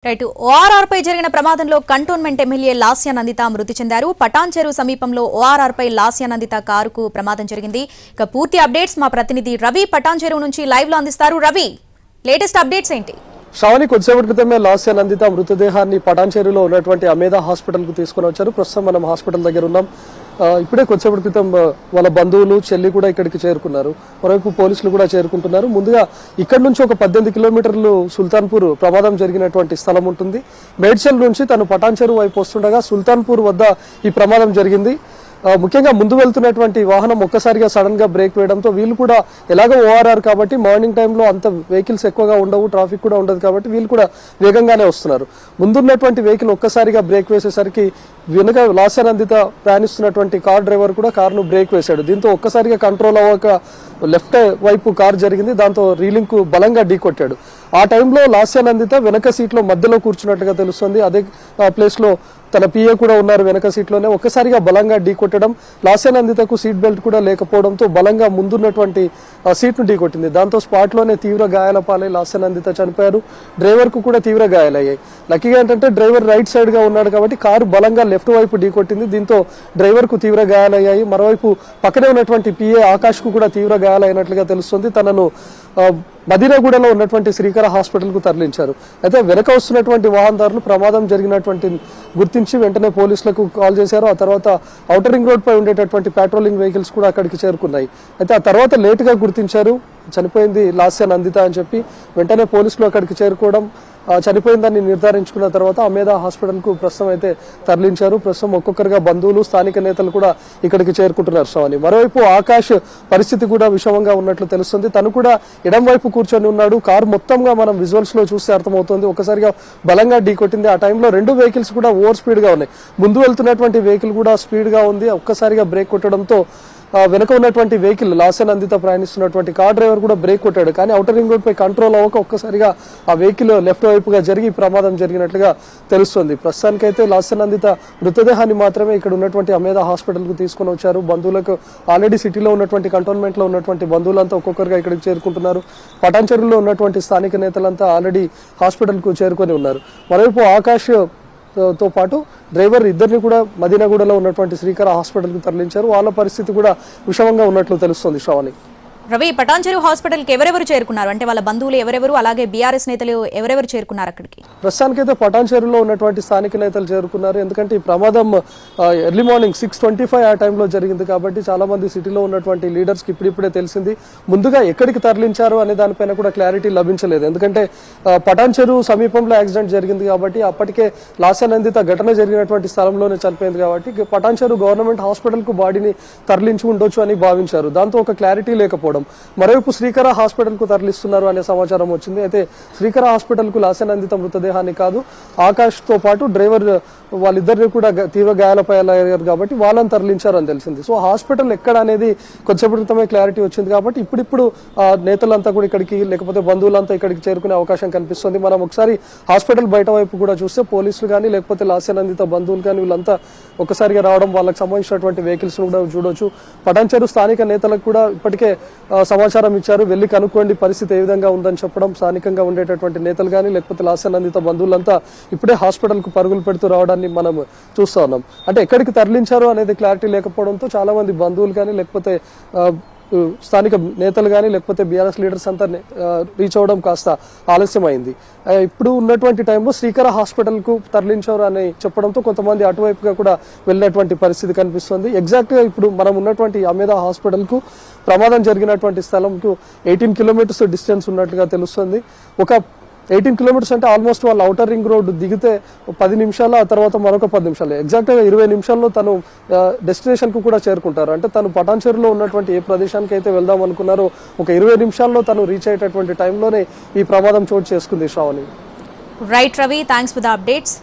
Right ORR పై జరిగిన ప్రమాదంలో cantonment MLA Lasya Nanditha మృతి చెందారు. పటాన్ చెరువు సమీపంలో ఓఆర్ఆర్ పై లాస్య నందిత కారుకు ప్రమాదం జరిగింది. ఇక పూర్తి అప్డేట్స్ మా ప్రతినిధి రవి పటాన్ చెరువు నుంచి లైవ్ లో అందిస్తారు. రవి, లేటెస్ట్ అప్డేట్స్ ఏంటి? శ్రావణి, కొద్దిసేపటి క్రితమే లాస్య నందిత మృతదేహాన్ని పటాన్ చెరువులో ఉన్నటువంటి అమేధా హాస్పిటల్ కు తీసుకుని వచ్చారు. ప్రస్తుతం మనం హాస్పిటల్ దగ్గర ఉన్నాం. ఇప్పుడే కొద్దిసేపటి క్రితం వాళ్ళ బంధువులు చెల్లి కూడా ఇక్కడికి చేరుకున్నారు. మరోవైపు పోలీసులు కూడా చేరుకుంటున్నారు. ముందుగా ఇక్కడ నుంచి ఒక 18 కిలోమీటర్లు సుల్తాన్పూర్ ప్రమాదం జరిగినటువంటి స్థలం ఉంటుంది. మేడ్చల్ నుంచి తను పటాన్ చెరువు వైపు వస్తుండగా సుల్తాన్పూర్ వద్ద ఈ ప్రమాదం జరిగింది. ముఖ్యంగా ముందు వెళ్తున్నటువంటి వాహనం ఒక్కసారిగా సడన్ గా బ్రేక్ వేయడంతో వీళ్ళు కూడా ఎలాగో ఓఆర్ఆర్ కాబట్టి మార్నింగ్ టైంలో అంత వెహికల్స్ ఎక్కువగా ఉండవు, ట్రాఫిక్ కూడా ఉండదు కాబట్టి వీళ్ళు కూడా వేగంగానే వస్తున్నారు. ముందున్నటువంటి వెహికల్ ఒక్కసారిగా బ్రేక్ వేసేసరికి వెనుక లాస్య నందిత ప్రయాణిస్తున్నటువంటి కార్ డ్రైవర్ కూడా కారును బ్రేక్ వేశాడు. దీంతో ఒక్కసారిగా కంట్రోల్ అవ్వక లెఫ్ట్ వైపు కార్ జరిగింది. దాంతో రీలింగ్ కు బలంగా ఢీకొట్టాడు. ఆ టైంలో లాస్య నందిత వెనక సీట్లో మధ్యలో కూర్చున్నట్టుగా తెలుస్తుంది. అదే ప్లేస్ లో తన పిఏ కూడా ఉన్నారు వెనక సీట్లోనే. ఒక్కసారిగా బలంగా ఢీకొట్టడం, లాస్య నందితకు సీట్ బెల్ట్ కూడా లేకపోవడంతో బలంగా ముందున్నటువంటి సీట్ను ఢీకొట్టింది. దాంతో స్పాట్ లోనే తీవ్ర గాయాల పాలై లాస్య నందిత చనిపోయారు. డ్రైవర్ కు కూడా తీవ్ర గాయాలయ్యాయి. లక్కీగా ఏంటంటే డ్రైవర్ రైట్ సైడ్ గా ఉన్నాడు కాబట్టి కారు బలంగా లెఫ్ట్ వైపు ఢీకొట్టింది. దీంతో డ్రైవర్ కు తీవ్ర గాయాలయ్యాయి. మరోవైపు పక్కనే ఉన్నటువంటి పిఏ ఆకాష్ కు కూడా తీవ్ర గాయాలైనట్లుగా తెలుస్తుంది. తనను మదీనాగూడలో ఉన్నటువంటి శ్రీకర హాస్పిటల్ కు తరలించారు. అయితే వెనక వస్తున్నటువంటి వాహనదారులు ప్రమాదం జరిగినటువంటి గుర్తించి వెంటనే పోలీసులకు కాల్ చేశారు. ఆ తర్వాత ఔటర్ రింగ్ రోడ్ పై ఉండేటటువంటి పెట్రోలింగ్ వెహికల్స్ కూడా అక్కడికి చేరుకున్నాయి. అయితే ఆ తర్వాత లేట్ గా గుర్తించారు చనిపోయింది లాస్య నందిత అని చెప్పి. వెంటనే పోలీసులు అక్కడికి చేరుకోవడం, చనిపోయిందని నిర్ధారించుకున్న తర్వాత అమేధా హాస్పిటల్ కు ప్రస్తుతం అయితే తరలించారు. ప్రస్తుతం ఒక్కొక్కరుగా బంధువులు, స్థానిక నేతలు కూడా ఇక్కడికి చేరుకుంటున్నారు. శ్రావణి, మరోవైపు ఆకాష్ పరిస్థితి కూడా విషమంగా ఉన్నట్లు తెలుస్తుంది. తను కూడా ఎడం వైపు కూర్చొని ఉన్నాడు. కారు మొత్తంగా మనం విజువల్స్ లో చూస్తే అర్థమవుతుంది. ఒకసారిగా బలంగా ఢీకొట్టింది. ఆ టైంలో రెండు వెహికల్స్ కూడా ఓవర్ స్పీడ్ గా ఉన్నాయి. ముందు వెళ్తున్నటువంటి వెహికల్ కూడా స్పీడ్ గా ఉంది. ఒక్కసారిగా బ్రేక్ కొట్టడంతో వెనక ఉన్నటువంటి వెహికల్ లాస్య నందిత ప్రయాణిస్తున్నటువంటి కార్ డ్రైవర్ కూడా బ్రేక్ కొట్టాడు. కానీ ఔటర్ రింగ్ రోడ్ పై కంట్రోల్ అవ్వక ఒక్కసారిగా ఆ వెహికల్ లెఫ్ట్ వైపుగా జరిగి ప్రమాదం జరిగినట్లుగా తెలుస్తుంది. ప్రస్తుతానికైతే లాస్య నందిత మృతదేహాన్ని మాత్రమే ఇక్కడ ఉన్నటువంటి అమేధా హాస్పిటల్ కు తీసుకుని వచ్చారు. బంధువులకు ఆల్రెడీ సిటీలో ఉన్నటువంటి కంటోన్మెంట్ లో ఉన్నటువంటి బంధువులంతా ఒక్కొక్కరుగా ఇక్కడికి చేరుకుంటున్నారు. పటాన్ చెరువులో ఉన్నటువంటి స్థానిక నేతలంతా ఆల్రెడీ హాస్పిటల్ కు చేరుకొని ఉన్నారు. మరోవైపు ఆకాష్ తో పాటు డ్రైవర్ ఇద్దరిని కూడా మదీనాగూడలో ఉన్నటువంటి శ్రీకర హాస్పిటల్ కు తరలించారు. వాళ్ళ పరిస్థితి కూడా విషమంగా ఉన్నట్లు తెలుస్తుంది. శ్రావణి, రవి, పటాన్ చెరువు హాస్పిటల్ కి ఎవరెవరు చేరుకున్నారు? అంటే వాళ్ళ బంధువులు ఎవరెవరు, అలాగే బీఆర్ఎస్ నేతలు ఎవరెవరు చేరుకున్నారు అక్కడికి? ప్రస్తుతానికైతే పటాన్ చెరువులో ఉన్నటువంటి స్థానిక నేతలు చేరుకున్నారు. ఎందుకంటే ఈ ప్రమాదం ఎర్లీ మార్నింగ్ 6:25 ఆ టైంలో జరిగింది కాబట్టి చాలా మంది సిటీలో ఉన్నటువంటి లీడర్స్ కి ఇప్పుడిప్పుడే తెలిసింది. ముందుగా ఎక్కడికి తరలించారు అనే దానిపైన కూడా క్లారిటీ లభించలేదు. ఎందుకంటే పటాన్ చెరువు సమీపంలో యాక్సిడెంట్ జరిగింది కాబట్టి అప్పటికే లాస్య నందిత ఘటన జరిగినటువంటి స్థలంలోనే చనిపోయింది కాబట్టి పటాన్ చెరువు గవర్నమెంట్ హాస్పిటల్ కు బాడీని తరలించి ఉండొచ్చు అని భావించారు. దాంతో ఒక క్లారిటీ లేకపోవడం. మరోవైపు శ్రీకర హాస్పిటల్ కు తరలిస్తున్నారు అనే సమాచారం వచ్చింది. అయితే శ్రీకర హాస్పిటల్ కు లాస్య నందిత మృతదేహాన్ని కాదు, ఆకాష్ తో పాటు డ్రైవర్ వాళ్ళిద్దరిని కూడా తీవ్ర గాయాలపయ్యారు కాబట్టి వాళ్ళని తరలించారని తెలిసింది. సో హాస్పిటల్ ఎక్కడ అనేది కొద్దిసేపటి క్రితమే క్లారిటీ వచ్చింది కాబట్టి ఇప్పుడిప్పుడు నేతలంతా కూడా ఇక్కడికి, లేకపోతే బంధువులంతా ఇక్కడికి చేరుకునే అవకాశం కనిపిస్తుంది. మనం ఒకసారి హాస్పిటల్ బయట వైపు కూడా చూస్తే పోలీసులు కానీ లేకపోతే లాస్య నందిత బంధువులు కానీ వీళ్ళంతా ఒక్కసారిగా రావడం, వాళ్ళకి సంబంధించినటువంటి వెహికల్స్ కూడా చూడొచ్చు. పటాన్ చెరువు స్థానిక నేతలకు కూడా ఇప్పటికే సమాచారం ఇచ్చారు. వెళ్లి కనుక్కోండి పరిస్థితి ఏ విధంగా ఉందని చెప్పడం. స్థానికంగా ఉండేటటువంటి నేతలు కానీ లేకపోతే లాస్య నందిత బంధువులంతా ఇప్పుడే హాస్పిటల్ కు పరుగులు పెడుతూ రావడాన్ని మనం చూస్తా ఉన్నాం. అంటే ఎక్కడికి తరలించారు అనేది క్లారిటీ లేకపోవడంతో చాలా మంది బంధువులు కానీ లేకపోతే స్థానిక నేతలు కానీ లేకపోతే బీఆర్ఎస్ లీడర్స్ అంతా రీచ్ అవ్వడం కాస్త ఆలస్యమైంది. ఇప్పుడు ఉన్నటువంటి టైంలో శ్రీకర హాస్పిటల్ కు తరలించారు అని చెప్పడంతో కొంతమంది అటువైపుగా కూడా వెళ్ళినటువంటి పరిస్థితి కనిపిస్తుంది. ఎగ్జాక్ట్ గా ఇప్పుడు మనం ఉన్నటువంటి అమేధా హాస్పిటల్ కు ప్రమాదం జరిగినటువంటి స్థలంకు 18 కిలోమీటర్స్ డిస్టెన్స్ ఉన్నట్లుగా తెలుస్తుంది. ఒక 18 కిలోమీటర్స్ అంటే ఆల్మోస్ట్ వాళ్ళు ఔటర్ రింగ్ రోడ్ దిగితే 10 నిమిషాలు, ఆ తర్వాత మరొక 10 నిమిషాలు, ఎగ్జాక్ట్ గా 20 నిమిషాల్లో తను డెస్టినేషన్ కు కూడా చేరుకుంటారు. అంటే తను పటాన్ చెరువులో ఉన్నటువంటి ఏ ప్రదేశానికి అయితే వెళ్దాం అనుకున్నారో ఒక 20 నిమిషాల్లో తను రీచ్ అయ్యేటటువంటి టైంలోనే ఈ ప్రమాదం చోటు చేసుకుంది. Shravani, right Ravi, thanks for the updates.